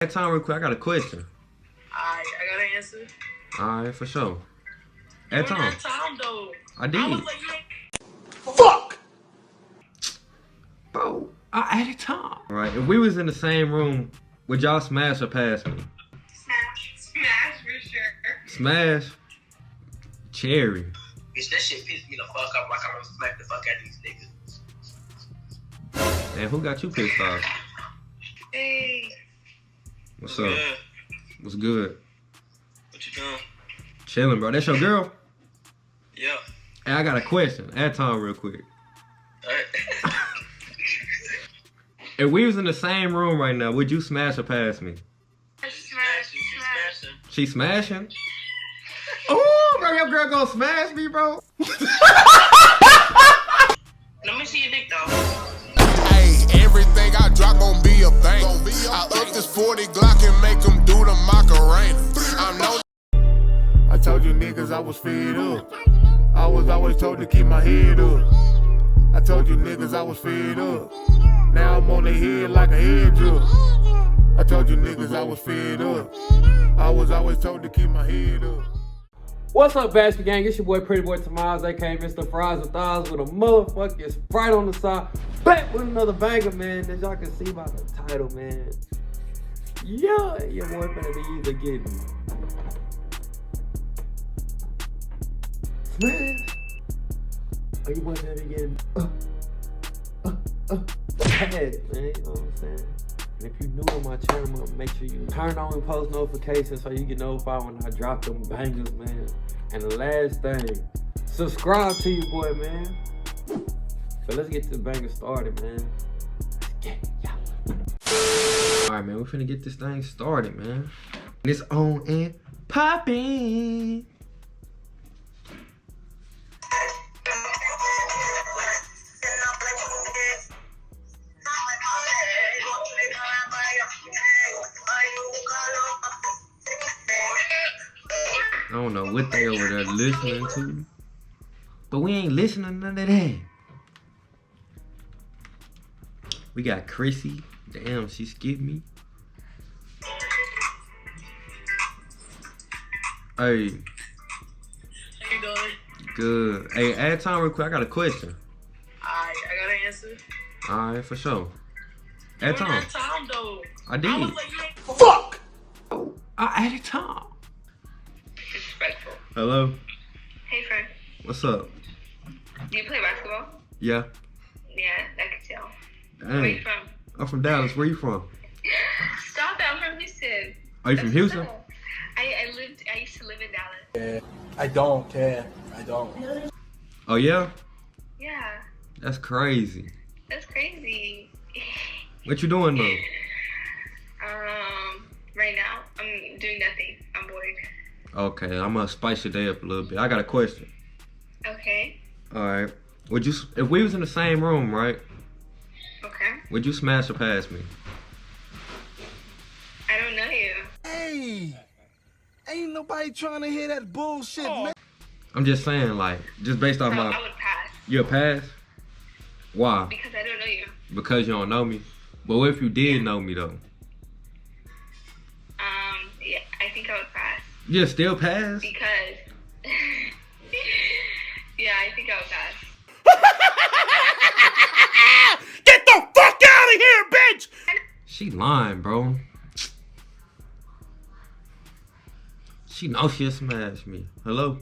That time real quick, I got a question. Alright, I got an answer. Alright, for sure. At time. That time though. I did. I was like, fuck! Bro, I added time. Alright, if we was in the same room, would y'all smash or pass me? Smash. Smash for sure. Smash? Cherry. Bitch, that shit pissed me the fuck up like I'm gonna smack the fuck out of these niggas. Man, who got you pissed off? Hey. What's up? Yeah. What's good? What you doing? Chilling, bro. That's your girl? Yeah. Hey, I got a question. Add time real quick. Alright. If we was in the same room right now, would you smash or pass me? Smash. She smashing? Oh, bro, your girl gonna smash me, bro. Let me see your dick though. Hey, everything I drop gon' be a bang. I up this 40 Glock and make them do the Macarena. I'm no. I told you niggas I was fed up. I was always told to keep my head up. I told you niggas I was fed up. Now I'm on their head like a head drug. I told you niggas I was fed up. I was always told to keep my head up. What's up, Basket Gang? It's your boy Pretty Boy Tomas, aka Mr. Fries with Thighs with a motherfucking Sprite on the side. Back with another banger, man. As y'all can see by the title, man. Yeah, your boy finna be either getting smash, or your boy finna be getting pass, man. You know what I'm saying? And if you're new to my channel, make sure you turn on post notifications so you get notified when I drop them bangers, man. And the last thing, subscribe to your boy, man. So let's get this banger started, man. Let's get it, y'all. Alright, man, we're finna get this thing started, man. It's on and popping. I don't know what they over there listening to, but we ain't listening to none of that. We got Chrissy. Damn, she skipped me. Hey. How you doing? Good. Hey, add time real quick. I got a question. Alright, I got an answer. Alright, for sure. Add time. That time though. I did. I was like, fuck! Oh, I added time. Disrespectful. Hello? Hey friend, What's up? do you play basketball? Yeah. Yeah, I can tell. Dang. Where you from? I'm from Dallas. Where you from? Stop it, I'm from Houston. Are you from Houston? I used to live in Dallas. I don't care. I don't. Oh, yeah? Yeah, That's crazy. that's crazy. What you doing, though? Right now, I'm doing nothing. I'm bored. Okay, I'm gonna spice your day up a little bit. I got a question. Okay, Alright. Would you, if we was in the same room, right? okay. Would you smash or pass me? I don't know you. Hey, ain't nobody trying to hear that bullshit, man. I'm just saying, like, just based off No, my... I would pass You'll pass? Why? because I don't know you. Because you don't know me? But what if you did know me, though? Yeah, I think I would pass You'll still pass? because, yeah, I think I would pass. Get the fuck out of here, bitch! She lying, bro. She know she'll smash me. Hello?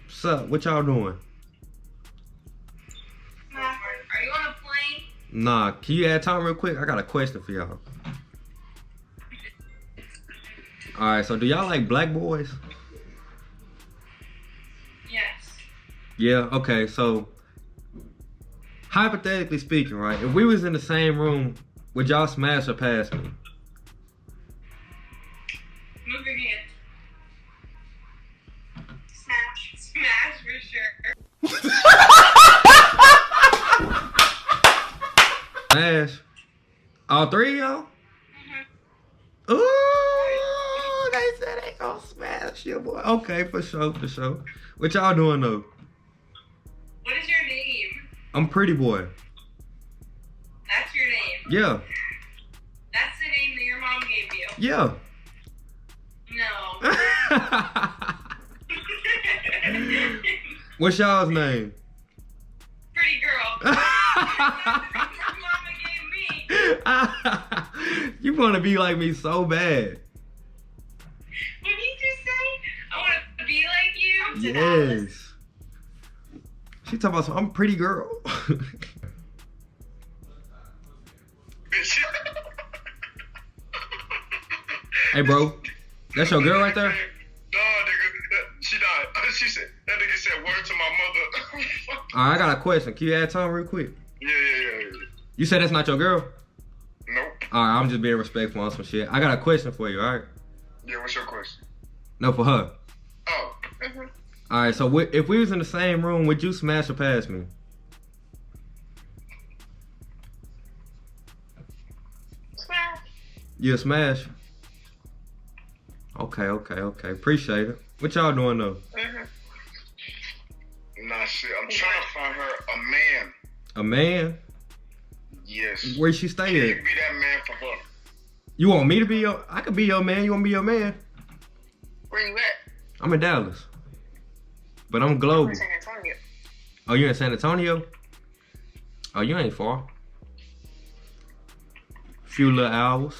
What's up? What y'all doing? Are you on a plane? Nah, can you add time real quick? I got a question for y'all. Alright, so do y'all like black boys? Yes. Yeah, okay, so hypothetically speaking, right? If we was in the same room, would y'all smash or pass me? Move your hand. Smash. Smash for sure. Smash? All three of y'all? Ooh, they said they gonna smash you, boy. Okay, for sure, for sure. What y'all doing though? What is your name? I'm Pretty Boy. That's your name. Yeah. That's the name that your mom gave you. Yeah. No. What's y'all's name? Pretty girl. Your mama gave me. You want to be like me so bad. What did you just say? I want to be like you? To Dallas. Yes. She talking about some, I'm a pretty girl. Bitch. Hey, bro. That's your girl right there? Nah, nigga. She died. She said, that nigga said word to my mother. All right, I got a question. Can you add time real quick? Yeah. You said that's not your girl? Nope. All right, I'm just being respectful on some shit. I got a question for you, all right? Yeah, what's your question? No, for her. Oh. All right, so if we was in the same room, would you smash or pass me? Smash. You a smash? Okay. Appreciate it. What y'all doing though? Nah, shit. I'm trying to find her a man. A man? Yes. Where she stay Can you at? be that man for her? You want me to be your? I could be your man. You want to be your man? Where you at? I'm in Dallas, but I'm global. San Antonio. Oh, you in San Antonio? Oh, you ain't far. Few little hours.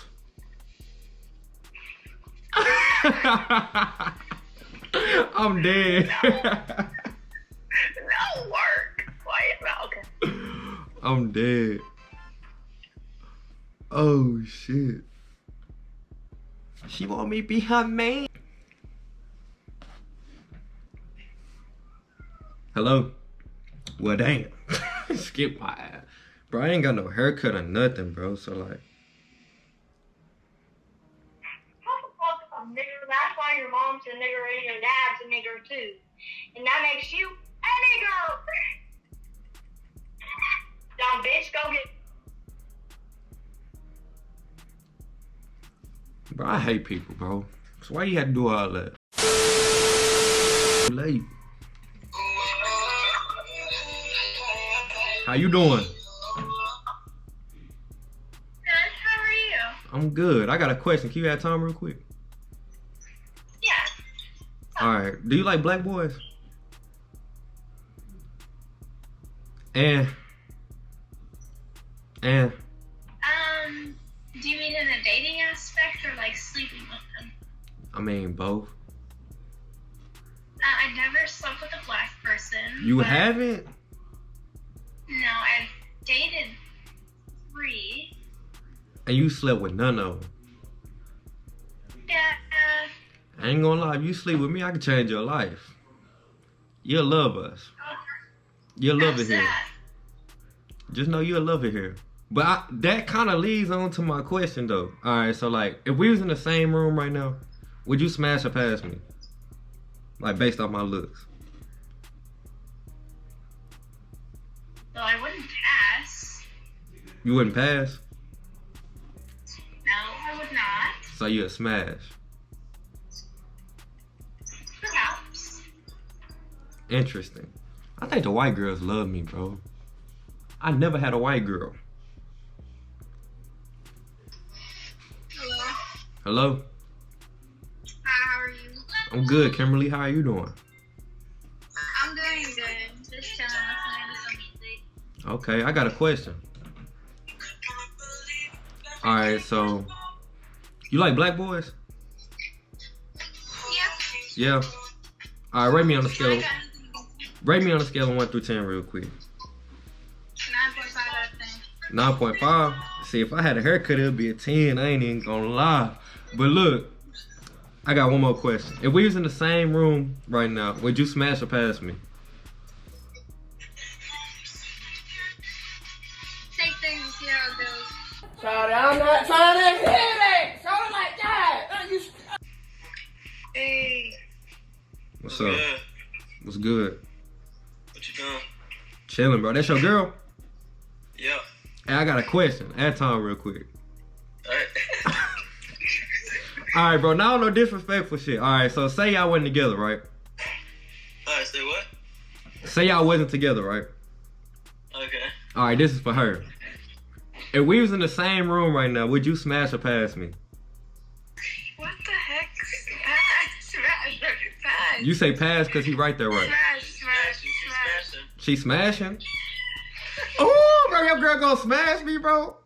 I'm dead. No work. Quiet now. Okay. I'm dead. Oh shit. She want me to be her man. Hello? Well, damn. Skip my ass. Bro, I ain't got no haircut or nothing, bro. So, like. How the fuck a nigger? That's why your mom's a nigger and your dad's a nigger too. And that makes you a nigger. Dumb bitch, go get. Bro, I hate people, bro. So why you had to do all that? Late. How you doing? Good, how are you? I'm good. I got a question. Can you have time real quick? Yeah. Alright. Do you like black boys? And Do you mean in a dating aspect or like sleeping with them? I mean both. I never slept with a black person. You but- haven't? No, I've dated 3. And you slept with none of them. Yeah. I ain't gonna lie, if you sleep with me, I can change your life. You'll love us. You'll love it here. Just know you'll love it here. But that kind of leads on to my question though. Alright, so like, if we was in the same room right now, would you smash or pass me? Like, based off my looks. Well, I wouldn't pass. You wouldn't pass? No, I would not. So you a smash. Perhaps. Interesting. I think the white girls love me, bro. I never had a white girl. Hello. Hello? Hi, how are you? I'm good, Kimberly. How are you doing? I'm doing good. Just chilling, listening to some music. Okay, I got a question. Alright, so you like black boys? Yeah. Yeah. Alright, rate me on the I scale. got Rate me on a scale of 1 through 10 real quick. 9.5 out of 10. 9.5. See, if I had a haircut, it'd be a 10. I ain't even gonna lie. But look, I got one more question. If we was in the same room right now, would you smash or pass me? Take things and see how it goes. Sorry, I'm not trying to hit it. So like that. Hey. What's up? What's good? What you doing? Chilling, bro. That's your girl? Yeah. Hey, I got a question. Add time real quick. Alright. Alright, bro. Now no disrespectful shit. Alright, so say y'all wasn't together, right? Alright, say what? Say y'all wasn't together, right? Okay. Alright, this is for her. If we was in the same room right now, would you smash or pass me? What the heck? Smash. Pass. You say pass because he right there, right? Smash. She smashing? Oh, bro, your girl gonna smash me, bro?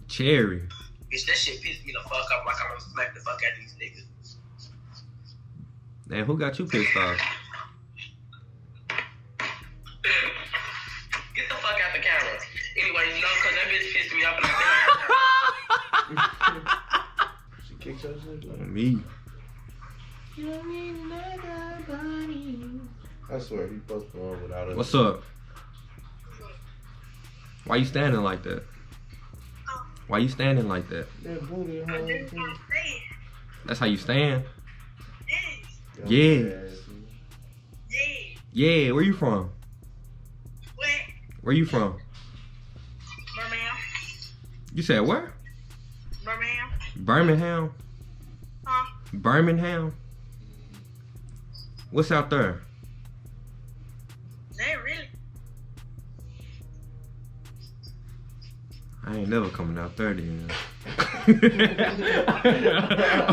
Cherry. Bitch, that shit pissed me the fuck off like I'm gonna smack the fuck out these niggas. Man, who got you pissed off? Get the fuck out the camera. Anyway, you know, cause that bitch pissed me off and I She kicked your shit. Me. I swear, he supposed to go on without us. What's up? Why you standing like that? Why you standing like that? That booty, huh? That's how you stand? Yeah. Yeah, where you from? Where you from? Birmingham. You said where? Birmingham. Birmingham? Huh? Birmingham? What's out there? They really. I ain't never coming out there then.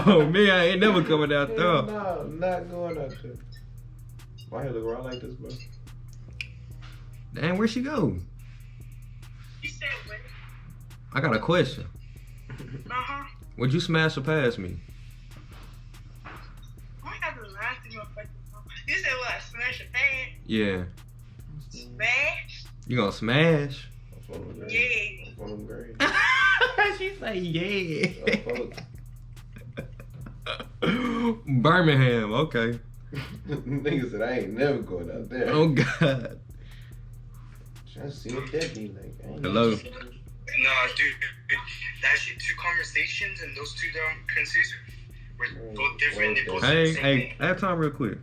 Oh man, I ain't never coming out there. No, not going out there. My hair look around like this, bro. Damn, where'd she go? You said what? I got a question. Uh-huh. Would you smash or pass me? I have the last thing my fucking phone. You said what? Smash a fan? Yeah. Smash? You gonna smash? That's one of them Yeah. grades. That's one of them grades. She say yeah. Oh, Birmingham, okay. Nigga said I ain't never going out there. Oh God. Trying to see what that be like. I ain't Hello. Nah, dude, that shit, two conversations and those two currencies were both different. They both said the Hey, same hey, thing. I have time real quick.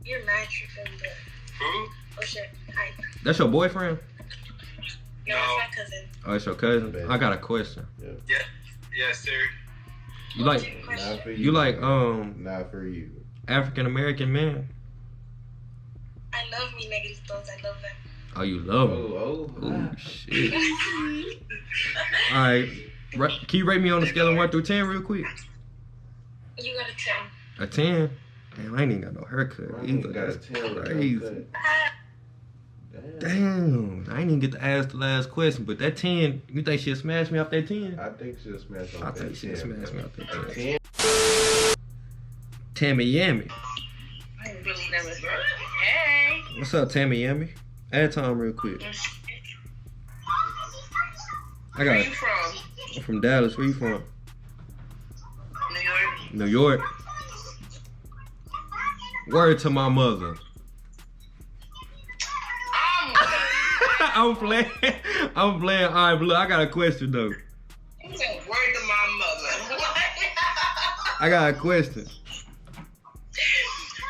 You're not tripping, but. Who? Oh shit. Hi. That's your boyfriend? No, No. it's my cousin. Oh, it's your cousin? I got a question. Yes, sir. You like Not for you. you like Not for you. African American men? I love me niggas, those. I love them. Oh, you love them. Oh, Oh shit. Alright. Can you rate me on a scale of 1 through 10 real quick? You got a 10. A 10? Damn, I ain't even got no haircut I either. ain't got a That's 10 with no crazy. cut. Damn. I ain't even get to ask the last question, but that 10, you think she'll smash me off that 10? I think she'll smash on I that think she'll 10, smash me off that 10. 10. Tammy Yammy. I really never. Hey. What's up, Tammy Yammy? Add time real quick. I got Where it. you from? I'm from Dallas. Where you from? New York. New York. Word to my mother. I'm playing. I'm playing. All right, but look, I got a question though. You said word to my mother. I got a question.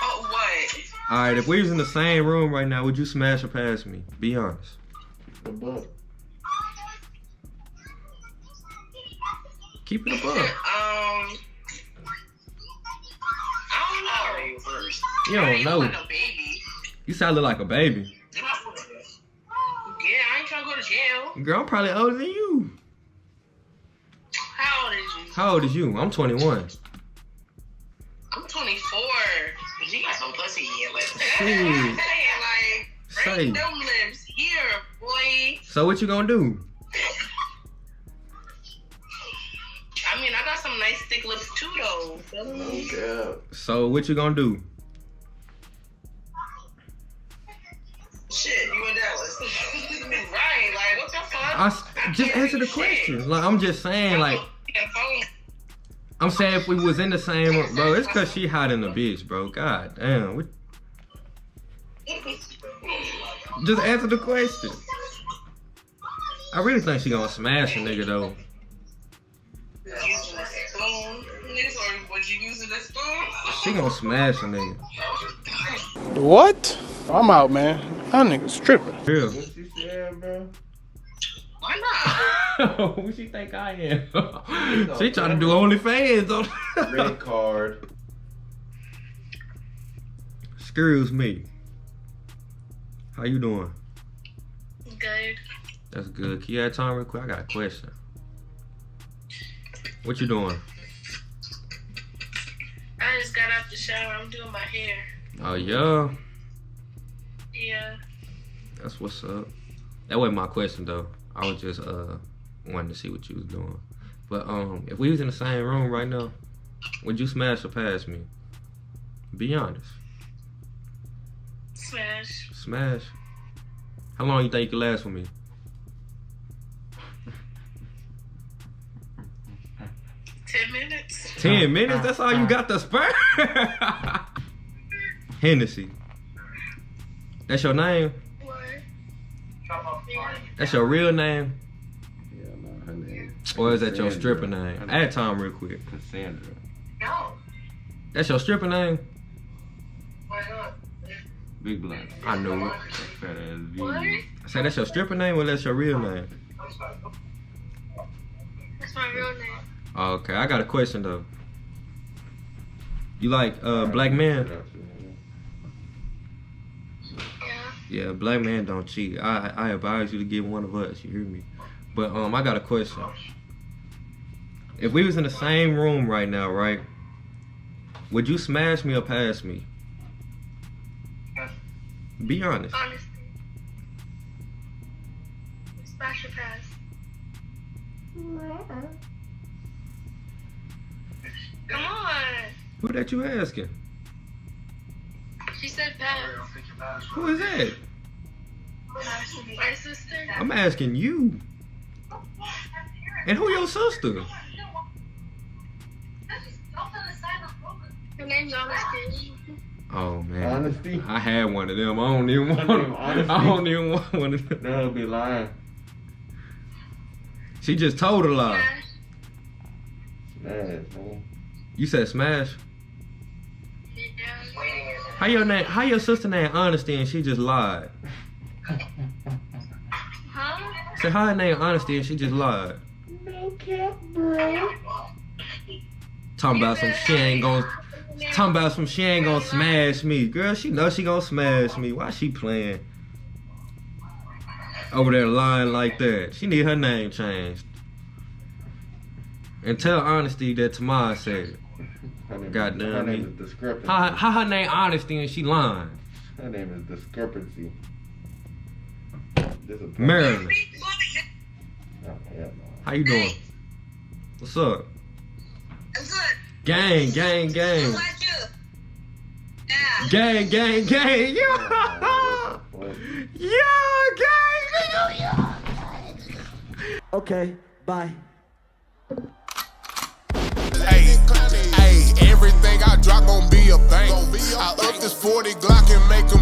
Oh, what? All right, if we was in the same room right now, would you smash or pass me? Be honest. The buck. Keep it a buck. I don't know. You don't know. Like a baby. You sounded like a baby. Yeah, I ain't trying to go to jail. Girl, I'm probably older than you. How old is you? How old is you? I'm 21. I'm 24. But you got some pussy yet. Like, Shit. Say. bring them lips here, boy. So what you gonna do? I mean, I got some nice thick lips too, though. Feel me? Yeah. So what you gonna do? Shit, you in Dallas. Right, like, what the fuck? Just answer the question. Like I'm just saying, like I'm saying if we was in the same room, bro, it's cause she hot in the bitch, bro. God damn. Just answer the question. I really think she gonna smash a nigga though. Using a spoon? Niggas, or was you using a spoon? She gonna smash a nigga. What? I'm out, man. That nigga's tripping. Real. What you said, bro? Why not? Who she think I am? She trying to do OnlyFans on. Red card. Excuse me. How you doing? Good. That's good. Can you have time real quick? I got a question. What you doing? I just got out the shower. I'm doing my hair. Oh, yeah? Yeah. That's what's up. That wasn't my question, though. I was just wanting to see what you was doing. But if we was in the same room right now, would you smash or pass me? Be honest. Smash. Smash. How long you think you could last with me? 10 minutes. 10 minutes? That's all you got to spare? Hennessy. That's your name? What? That's your real name? Yeah, no, her name. Or is that your Cassandra. stripper name? Add time real quick. Cassandra. No. That's your stripper name? Why not? Big black. I knew it. Fat ass V. What? I said that's your stripper name or that's your real name? That's my real name. Okay, I got a question though. You like black men? Yeah. Yeah, black men don't cheat. I advise you to get one of us, you hear me? But I got a question. If we was in the same room right now, right? Would you smash me or pass me? Be honest. Honesty. Smash or pass. Come on. Who that you asking? She said pass. Who is that? My sister. I'm asking you. And who your sister? Her name's Honesty. Oh man. Honesty? I had one of them. I don't even want them. I don't even want one of them. That'll be lying. She just told a lie. Smash. Smash, man. You said smash? Yeah. How your sister name Honesty and she just lied? Huh? Say how her name Honesty and she just lied. No cap, bro. Talking about some she ain't gonna smash me. Girl, she knows she gonna smash me. Why she playing? Over there lying like that. She need her name changed. And tell Honesty that Tamar said it. Goddamn Her name me. is Discrepancy. How her name Honesty and she lying? Her name is Discrepancy. Maryland. Oh, hell no. How you doing? What's up? I'm good. Gang, gang, gang. Like you. Yeah. Gang, gang, gang. Yeah. What? Yeah, gang. Yeah. Okay, bye. Hey, everything I drop gon' be a bang. I up this 40 Glock and make 'em